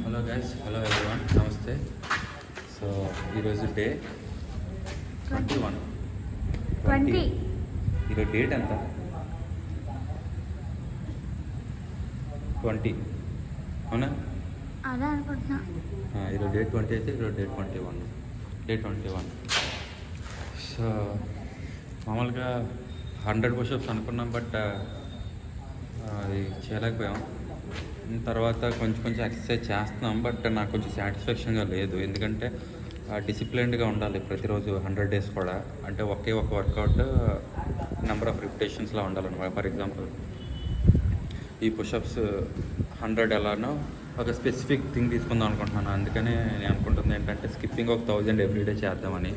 Hello guys, hello everyone, నమస్తే. So ఈరోజు day 21. ఈరోజు డేట్ ఎంత? 20, అవునా? అదే అనుకుంటున్నా. ఈరోజు డే 20 అయితే ఈరోజు డే 21. సో మామూలుగా 100 పుషప్స్ అనుకున్నాం, బట్ అది చేయలేకపోయాం. తర్వాత కొంచెం ఎక్సర్సైజ్ చేస్తున్నాం, బట్ నాకు కొంచెం సాటిస్ఫాక్షన్గా లేదు. ఎందుకంటే డిసిప్లిన్డ్గా ఉండాలి ప్రతిరోజు 100 డేస్ కూడా. అంటే ఒకే ఒక వర్కౌట్ నెంబర్ ఆఫ్ రిపిటేషన్స్లో ఉండాలన్నమాట. ఫర్ ఎగ్జాంపుల్ ఈ పుషప్స్ 100 ఎలానో ఒక స్పెసిఫిక్ థింగ్ తీసుకుందాం అనుకుంటున్నాను. అందుకనే నేను అనుకుంటుంది ఏంటంటే స్కిప్పింగ్ ఒక 1000 ఎవ్రీడే చేద్దామని.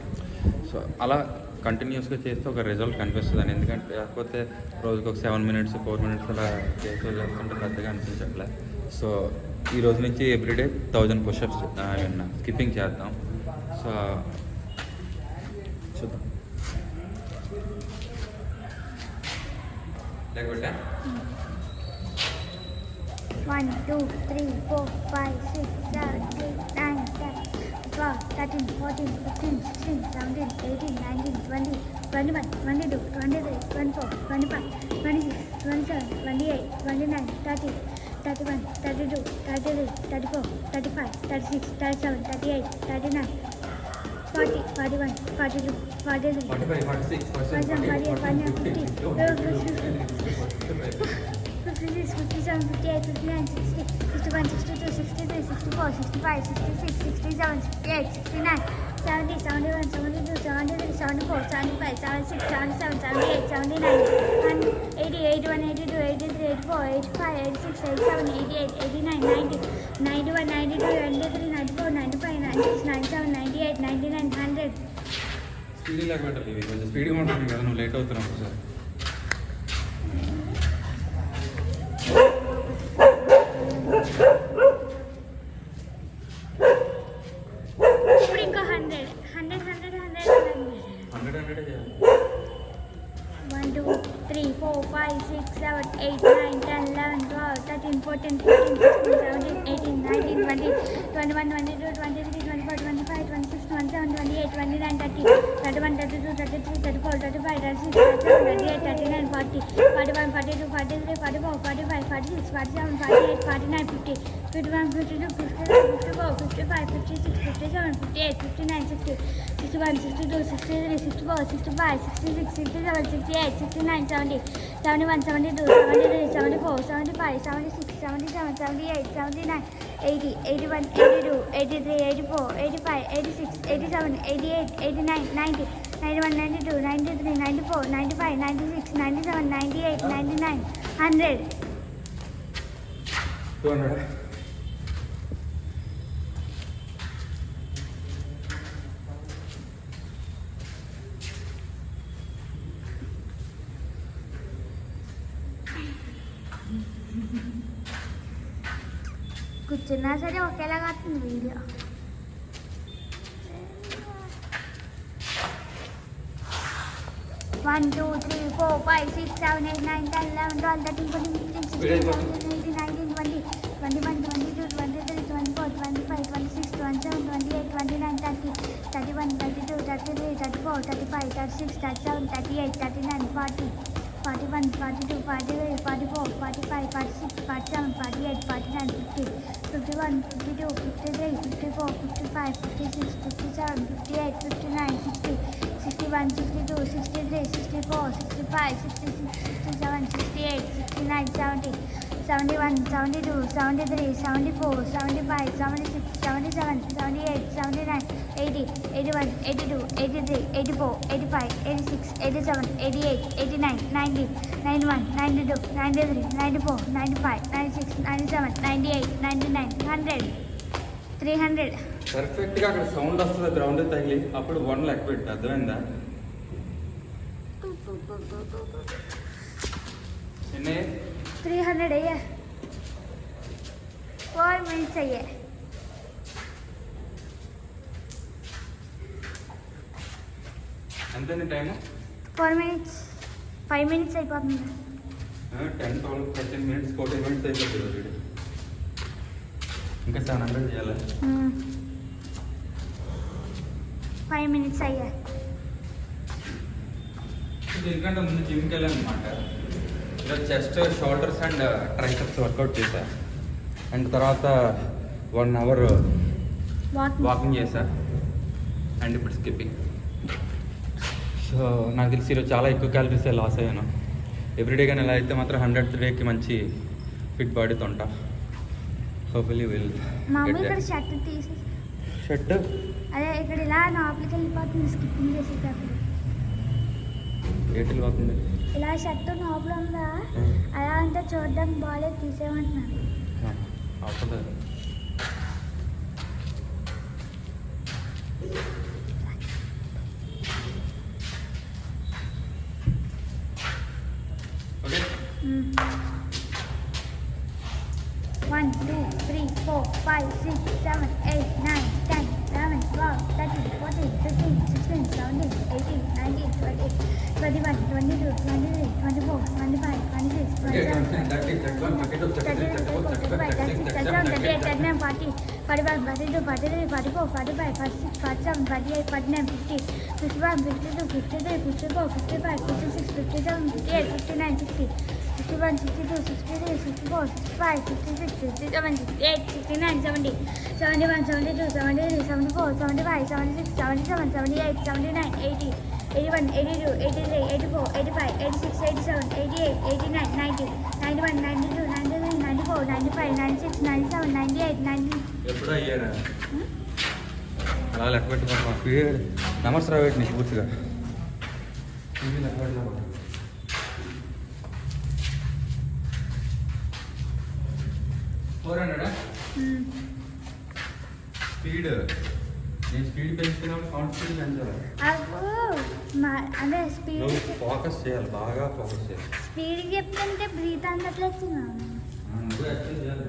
సో అలా కంటిన్యూస్గా చేస్తే ఒక రిజల్ట్ కనిపిస్తుందని. ఎందుకంటే లేకపోతే రోజుకి ఒక 7 minutes 4 minutes అలా చేస్తుంటే పెద్దగా అనిపించట్లే. సో ఈ రోజు నుంచి ఎవ్రీడే 1000 పుషప్స్ స్కిప్పింగ్ చేద్దాం. సో చూద్దాం. లేకపోతే 1 2 3 4 5 6 7 8 9 10 12 13 14 15 16 17 18 19 20 21 22 23 24 25 26 27 28 29 30 31 32 33 34 35 36 37 38 39 40 41 42 43 45 46 47 48 49 50 56, 57, 58, 59, 60, 61, 62, 63, 64, 65, 66, 67, 68, 69, 70, 71, 72, 73, 74, 75, 76, 77, 78, 79, 80, 81, 82, 83, 84, 85, 86, 87, 88, 89, 90, 91, 92, 93, 94, 95, 96, 97, 98, 99, 100. స్పీడ్ లేకపోతే కొంచెం స్పీడ్గా ఉంటుంది కదా, నువ్వు లేట్ అవుతున్నావు సార్. ఇప్పుడు ఇంకా 100 1 2 3 4 5 6 7 8 9 10 11 12 13 14 15 16 17 18 19 20 21 22 23 24 25 26 27 28 29 30 31 32 33 34 35 36 37 38 39 40 41 42 43 44 45 46 47 48 49 50 51 52 53 54 55 56 57 58 59 60 61 62 63 64 65 66 67 68 69 70 71 72 73 74 75 76 77 78 79 80 81 82 83 84 85 86 87 88 89 90 91 92 93 94 95 96 97 98 99 100. 200. కూర్చున్నా సరే ఒకేలాగా వస్తుంది వీడియో. 1 2 3 4 5 6 7 8 9 10 11 12 13 14 15 16 17 18 19 20 21 22 23 24 25 26 27 28 29 30 31 32 33 34 35 36 37 38 39 40 41 42 43 44 45 46 47 48 49 50 51 52 53 54 55 56 57 58 59 60 61 62 63 64 65 66 67 68 69 70 71 72 73 74 75 76 77 78 79 80 81 82 83 84 85 86 87 88 89 90 91 92 93 94 95 96 97 98 99 100. 300. పర్ఫెక్ట్గా అక్కడ సౌండ్ వస్తుంది, గ్రౌండ్ తగిలి, అప్పుడు 1 లెక్క పెట్టి. అర్థమైందా? ఎన్ని? 300 అయ్యా. 4 minutes అయ్యా. ఎంత టైము? 4 minutes. 5 minutes అయిపోతుంది. 10 12 13 minutes 14 minutes అయిపోతుంది. ఇంకా 700 చేయాలి. 5 minutes అయ్యా. దీనికంటే ముందు జిమ్కి వెళ్ళాను అనమాట. ఇలా chest, shoulders and triceps workout చేశా. అండ్ తర్వాత 1 hour వాకింగ్ చేశా. అండ్ ఇప్పుడు స్కిప్పింగ్. సో నాకు తెలిసి ఈరోజు చాలా ఎక్కువ క్యాలరీస్ లాస్ అయ్యాను. ఎవ్రీడే కానీ ఎలా అయితే మాత్రం 100th డేకి మంచి ఫిట్ బాడీతో ఉంటా. హోప్ఫుల్లీ విల్ ఇక్కడ షర్ట్ అదే ఇక్కడ ఇలా లోపలికి వెళ్ళిపోతుంది స్కిప్పింగ్ చేసేటప్పుడు. ఏటిల్ పోతుంది ఇలా షర్ట్ లోపల ఉందా అలా అంటే చూడడానికి బాగాలేదు తీసేయమంటున్నాను. అవుతుంది. ఓకే 1 2 3 4 5 6 7 8 9 10 11 12 13 14 15 16 17 18 19 20 21 22 23 24 25 26 27 28 39 40 41 42 43 44 45 46 47 48 49 50 51 52 53 54 55 56 57 58 59 60 61, 62, 63, 64, 65, 66, 67, 68, 69, 70, 71, 72, 73, 74, 75, 76, 77, 78, 79, 80, 81, 82, 83, 84, 85, 86, 87, 88, 89, 90, 91, 92, 93, 94, 95, 96, 97, 98, 90. ఎప్పుడు అయ్యారా అలా లెక్క పెట్టుకుంటాం. నెంబర్స్ రావేటి నీకు పూర్తిగా లెక్క పెట్టినా 400 స్పీడ్. నేను స్పీడ్ పెంచుకున్నప్పుడు కౌంట్ స్పీడ్ పెంచాలి. అదే స్పీడ్ ఫోకస్ చేయాలి, బాగా ఫోకస్ చేయాలి. స్పీడ్ చెప్తుంటే బ్రీత్ అందట్లేదు. నువ్వు యాక్చువల్ చేయాలి.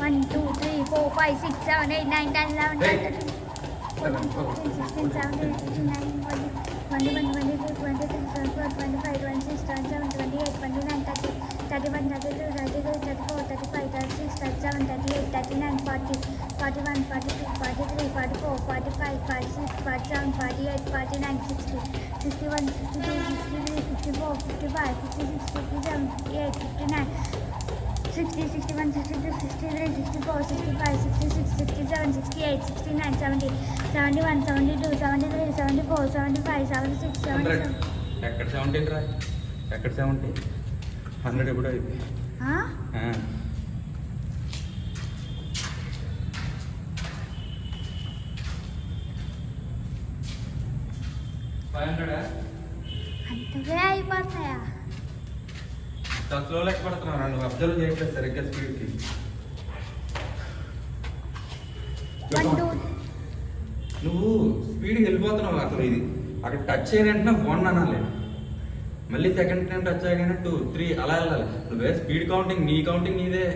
1 2 3 4 5 6 7 8 9 10 11 12 13 14 16 17 18 19 20 21 22 23 24 25 26 27 28 29 30 31 32 33 34 35 36 37 38 39 40 41 42 43 44 45 46 47 48 49 60 61 62 63 54 55 56 57 58 59 60, 61, 62, 63, 64, 65, 66, 67, 68, 69, 70, 71, 72, 73, 74, 75, 76, 77. ఎక్కడ 70 రా? ఎక్కడ 70? 100 ఎప్పుడు అయిపోయి? 500 అంతగా అయిపోతాయా? స్లో లెక్క పడుతున్నాను. నువ్వు అబ్జర్వ్ చేయట్లేదు సరిగ్గా స్పీడ్కి. నువ్వు స్పీడ్కి వెళ్ళిపోతున్నావు. అసలు ఇది అక్కడ టచ్ అయినంటే 1 అనాలి, మళ్ళీ సెకండ్ టైం టచ్ అయ్యాగానే 2 3 అలా వెళ్ళాలి. నువ్వే స్పీడ్ కౌంటింగ్, నీ కౌంటింగ్ నీదే.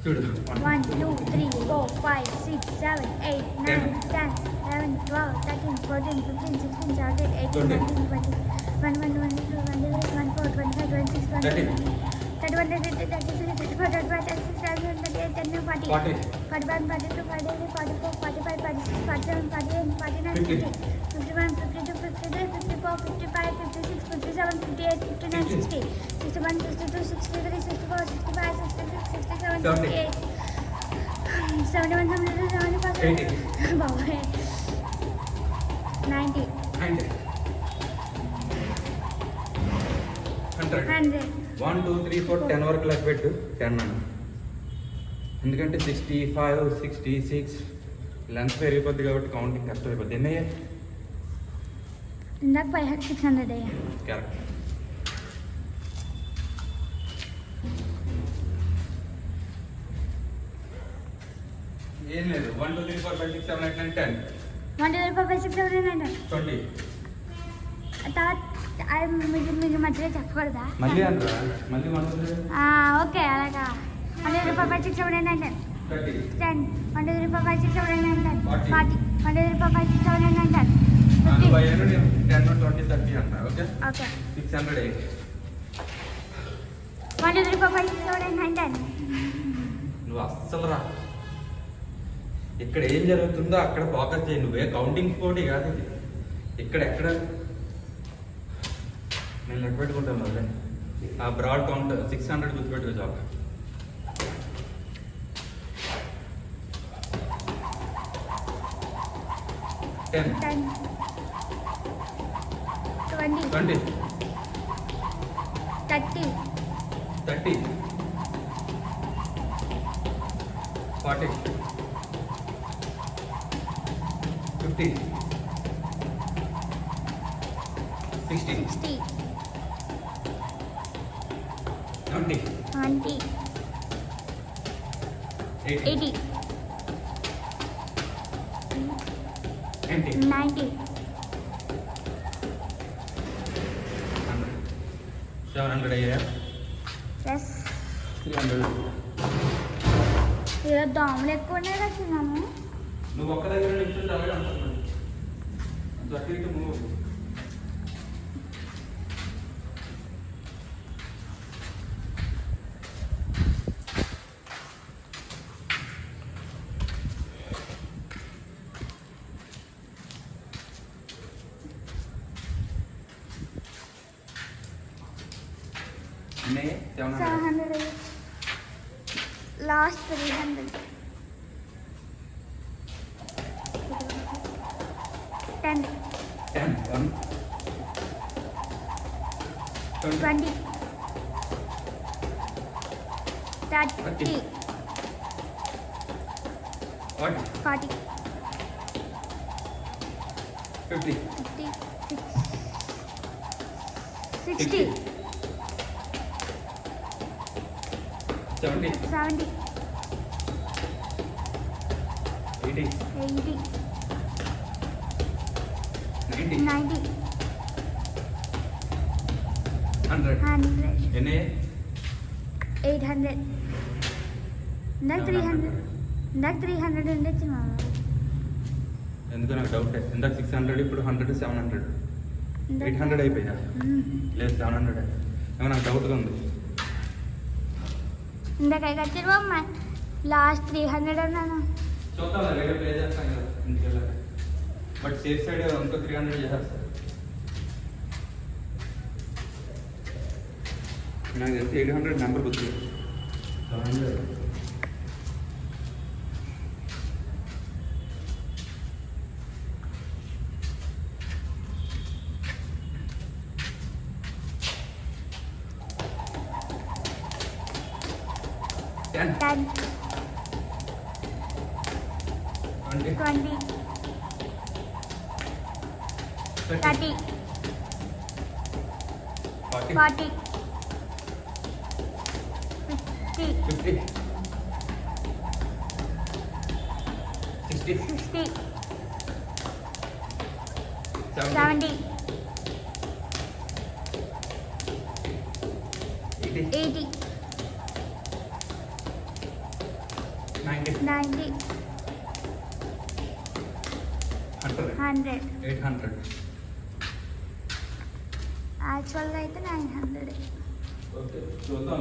చూడు 1 2 3 4 5 6 7 8 9 10 11 12 13 14 15 16 17 18 19 20 21 22 23 24 25 26 27 31 32 33 34 35 36 37 38 39 40 41 42 43 44 45 46 47 48 49 50 51 52 53 54 55 56 57 58 59 60 61 62 63 64 65 66 67 68 71 72 75 90 100 100 1 2 3 4 10 వరకు లెక్క పెట్టు. 10 అన్న, ఎందుకంటే 65 66 లెంత్ పెరిగిపోద్ది కాబట్టి కౌంటింగ్ కష్టమైపోద్ది. ఎన్ని అయ్యాయి? ఇందాక 600 అయ్యా. కరెక్ట్. ఏం లేదు. 1 2 3 4 5 6 7 8 9 10 1 2 3 4 5 6 7 8 9 20. తర్వాత మీకు మధ్యలో చెప్పకూడదా? మళ్ళీ అంటారా? మళ్ళీ 1 2 3 ఓకే అలాగా. 1 2 3 4 5 6 7 8 9 10 10 1 2 3 4 5 6 7 8 9 10 40 1 2 3 4 5 6 7 8 9 10 50 10 20 20, 30 అన్న. Okay okay 600. 1 2 3 4 5 6 7 8 9 10. నువ్వు అస్సలు రా, ఇక్కడ ఏం జరుగుతుందో అక్కడ ఫోకస్ చేయి. నువ్వే కౌంటింగ్ పోటీ కాదు ఇది. ఎక్కడ నేను లెక్క పెట్టుకుంటాను మళ్ళీ. ఆ బ్రాడ్ కౌంట్ 600 గుర్తుపెట్టుకో చాలు. 10 10 20 20 30 30 40 50 60 60 70 20 80 80 90 90 700 అయ్యా. ప్లస్ 300. ఇలా దోమలు ఎక్కువ ఉన్నాయి కదా చిన్నాము. నువ్వు ఒక్క దగ్గర నిల్చుంటే అలాగే అంటున్నాను. అంత అటు ఇటు మూవ్. అన్నీ 700. 700 లాస్ట్ 300 10 10 1 20 20 30 40 40 50 50 60 70 70 80 80 90 90 100. 100 ఎన్ని 800 ఇందాక 300 ఇందాక 300 ఉండొచ్చు మామ. ఎందుకు నాకు డౌట్. ఇందాక 600, ఇప్పుడు 100, 700, ఇందాక 800 అయిపోయా. లేదు 700. ఏమో నాకు డౌట్గా ఉంది. ఇందాక వచ్చారు బామ్మ లాస్ట్ 300 అన్నాను. చూద్దాం రేపు ప్లే చేస్తాం కదా ఇంటికి వెళ్ళాలి. బట్ సేఫ్ సైడ్ ఇంకో 300 చేసేస్తాను. నాకు తెలిసి 800 నెంబర్ గుర్తు. 700 10 10 20 20 30 30 40 40 50 50 60 60 70 70 80 80 90 90 100 100 800. యాక్చువల్గా అయితే 900. ఓకే చూద్దాం.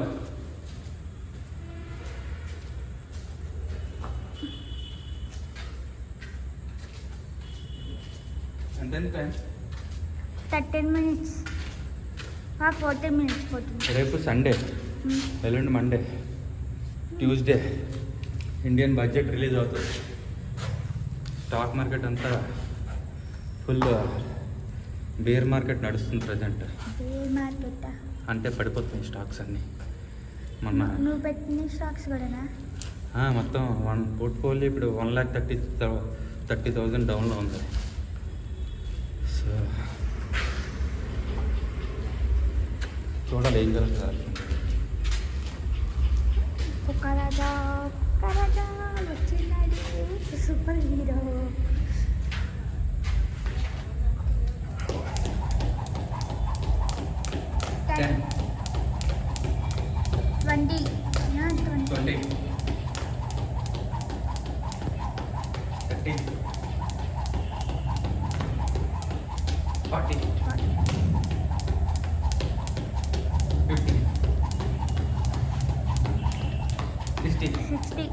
ఎంత టైం? 13 minutes 14 minutes 14. రేపు సండే, ఎల్లుండి Monday, Tuesday Indian budget release అవుతుంది. స్టాక్ మార్కెట్ అంతా ఫుల్ బేర్ మార్కెట్ నడుస్తుంది ప్రజెంట్. మార్కెట్ అంటే పడిపోతున్నాయి స్టాక్స్ అన్నీ. మొన్న నువ్వు పెట్టిన స్టాక్స్ కూడానా? మొత్తం పోర్ట్ఫోలియో ఇప్పుడు 1,30,000 డౌన్లో ఉంది. సో చూడాలి ఏం జరుగుతుంది. ఒక రాజా వచ్చినాడు సూపర్ హీరో. Ten. 20 20 30 40 50, 60, 60,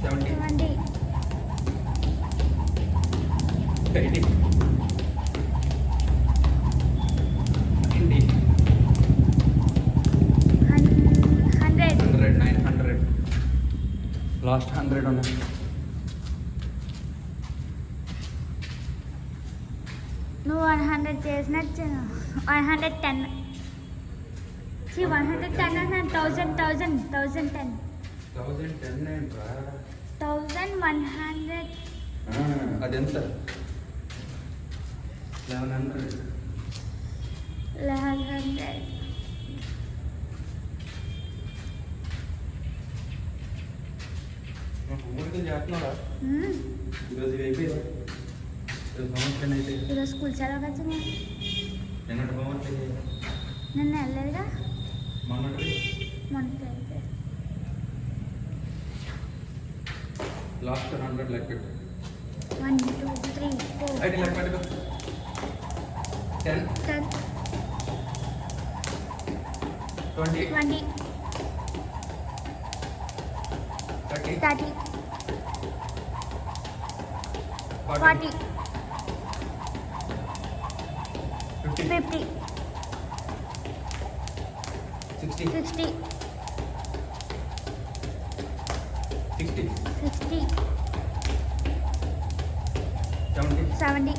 70, 70, 80, 90, 100, 100, 900. లాస్ట్ 100 ఉన్నాయి. నువ్వు 100 చేసినట్టు 110. 110 అన్న 1010. 1010 ఏంట్రా? 1100. అదెంత? 1100. 1100. ఊరికి చేస్తున్నారా ఈరోజు అయిపోయింది. ఈరోజు సంవత్సరం అయితే ఈరోజు స్కూల్ చదవచ్చు నిన్నటి బాగుంటుంది. నిన్న వెళ్ళలేదుగా మొన్నటి మనకి లాస్ట్ 100 లెక్క పెట్టు. 1 2 3 4 అయితే లెక్క పెట్టుకో. 10, 10 20, 20 30, 30 40, 40 50, 50 60, 60 60, 60 70, 70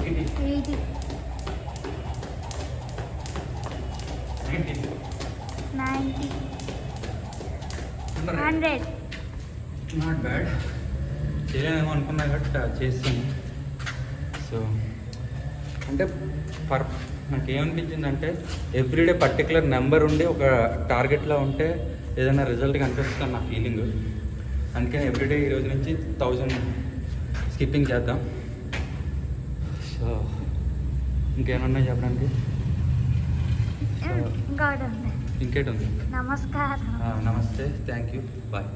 80, 80 90, 90 100. 100. Not bad. చేయలేమో అనుకున్నా కాబట్టి చేస్తాను. సో అంటే నాకేమనిపించిందంటే ఎవ్రీడే పర్టికులర్ నెంబర్ ఉండి ఒక టార్గెట్లో ఉంటే ఏదైనా రిజల్ట్ కనిపిస్తుంది నా ఫీలింగ్. అందుకని ఎవ్రీడే ఈ రోజు నుంచి 1000 స్కిప్పింగ్ చేద్దాం. సో ఇంకేమన్నా చెప్పడానికి? ఇంకోటి ఉంది. ఇంకేటి ఉంది? నమస్కారం. నమస్తే, థ్యాంక్ యూ, బాయ్.